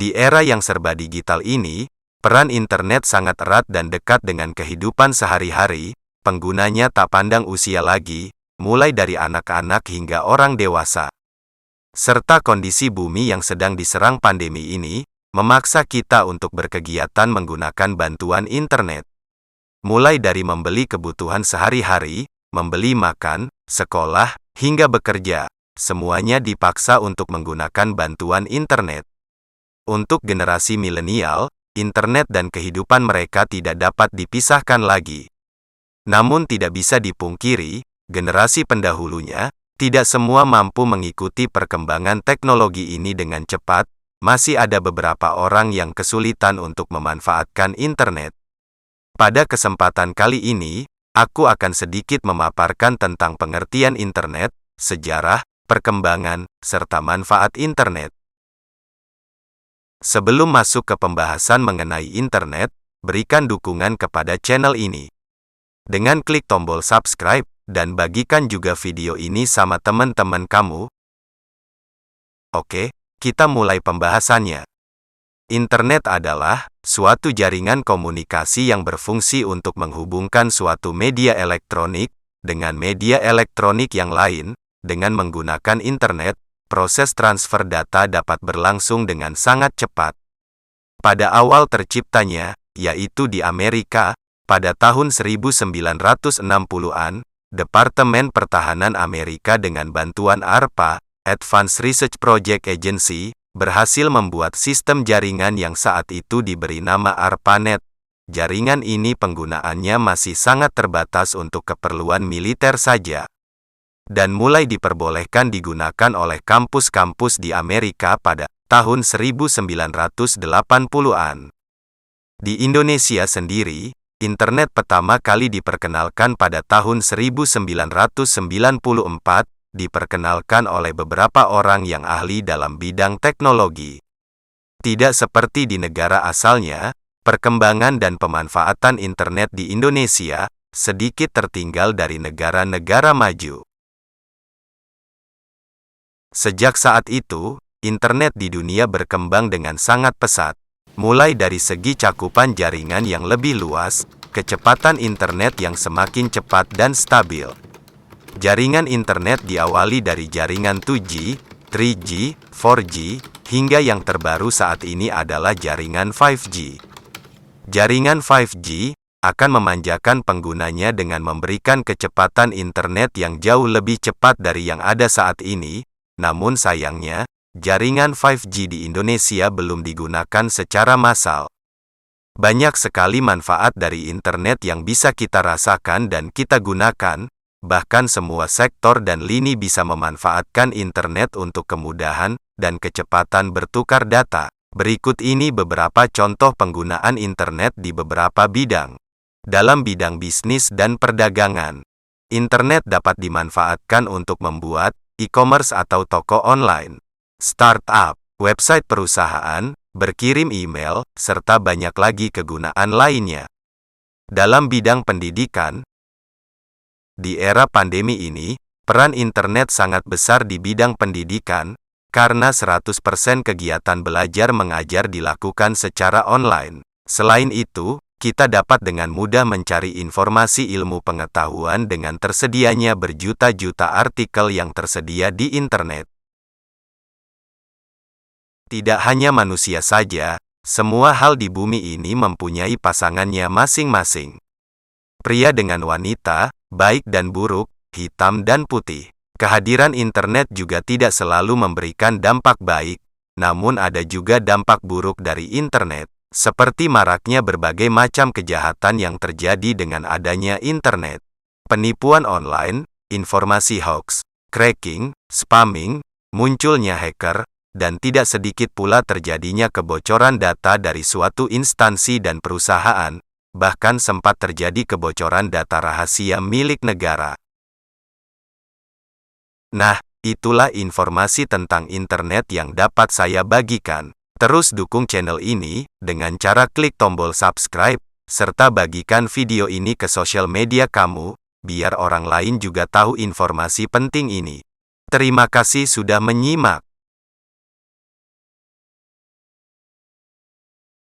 Di era yang serba digital ini, peran internet sangat erat dan dekat dengan kehidupan sehari-hari. Penggunanya tak pandang usia lagi, mulai dari anak-anak hingga orang dewasa. Serta kondisi bumi yang sedang diserang pandemi ini, memaksa kita untuk berkegiatan menggunakan bantuan internet. Mulai dari membeli kebutuhan sehari-hari, membeli makan, sekolah, hingga bekerja, semuanya dipaksa untuk menggunakan bantuan internet. Untuk generasi milenial, internet dan kehidupan mereka tidak dapat dipisahkan lagi. Namun tidak bisa dipungkiri, generasi pendahulunya, tidak semua mampu mengikuti perkembangan teknologi ini dengan cepat. Masih ada beberapa orang yang kesulitan untuk memanfaatkan internet. Pada kesempatan kali ini, aku akan sedikit memaparkan tentang pengertian internet, sejarah, perkembangan, serta manfaat internet. Sebelum masuk ke pembahasan mengenai internet, berikan dukungan kepada channel ini dengan klik tombol subscribe, dan bagikan juga video ini sama teman-teman kamu. Oke, kita mulai pembahasannya. Internet adalah suatu jaringan komunikasi yang berfungsi untuk menghubungkan suatu media elektronik dengan media elektronik yang lain. Dengan menggunakan internet, proses transfer data dapat berlangsung dengan sangat cepat. Pada awal terciptanya, yaitu di Amerika, pada tahun 1960-an, Departemen Pertahanan Amerika dengan bantuan ARPA, Advanced Research Project Agency, berhasil membuat sistem jaringan yang saat itu diberi nama ARPANET. Jaringan ini penggunaannya masih sangat terbatas untuk keperluan militer saja, dan mulai diperbolehkan digunakan oleh kampus-kampus di Amerika pada tahun 1980-an. Di Indonesia sendiri, internet pertama kali diperkenalkan pada tahun 1994, diperkenalkan oleh beberapa orang yang ahli dalam bidang teknologi. Tidak seperti di negara asalnya, perkembangan dan pemanfaatan internet di Indonesia sedikit tertinggal dari negara-negara maju. Sejak saat itu, internet di dunia berkembang dengan sangat pesat, mulai dari segi cakupan jaringan yang lebih luas, kecepatan internet yang semakin cepat dan stabil. Jaringan internet diawali dari jaringan 2G, 3G, 4G, hingga yang terbaru saat ini adalah jaringan 5G. Jaringan 5G akan memanjakan penggunanya dengan memberikan kecepatan internet yang jauh lebih cepat dari yang ada saat ini. Namun sayangnya, jaringan 5G di Indonesia belum digunakan secara massal. Banyak sekali manfaat dari internet yang bisa kita rasakan dan kita gunakan, bahkan semua sektor dan lini bisa memanfaatkan internet untuk kemudahan dan kecepatan bertukar data. Berikut ini beberapa contoh penggunaan internet di beberapa bidang. Dalam bidang bisnis dan perdagangan, internet dapat dimanfaatkan untuk membuat e-commerce atau toko online, startup, website perusahaan, berkirim email, serta banyak lagi kegunaan lainnya. Dalam bidang pendidikan, di era pandemi ini, peran internet sangat besar di bidang pendidikan, karena 100% kegiatan belajar mengajar dilakukan secara online. Selain itu, kita dapat dengan mudah mencari informasi ilmu pengetahuan dengan tersedianya berjuta-juta artikel yang tersedia di internet. Tidak hanya manusia saja, semua hal di bumi ini mempunyai pasangannya masing-masing. Pria dengan wanita, baik dan buruk, hitam dan putih. Kehadiran internet juga tidak selalu memberikan dampak baik, namun ada juga dampak buruk dari internet. Seperti maraknya berbagai macam kejahatan yang terjadi dengan adanya internet. Penipuan online, informasi hoax, cracking, spamming, munculnya hacker, dan tidak sedikit pula terjadinya kebocoran data dari suatu instansi dan perusahaan, bahkan sempat terjadi kebocoran data rahasia milik negara. Nah, itulah informasi tentang internet yang dapat saya bagikan. Terus dukung channel ini dengan cara klik tombol subscribe, serta bagikan video ini ke sosial media kamu, biar orang lain juga tahu informasi penting ini. Terima kasih sudah menyimak.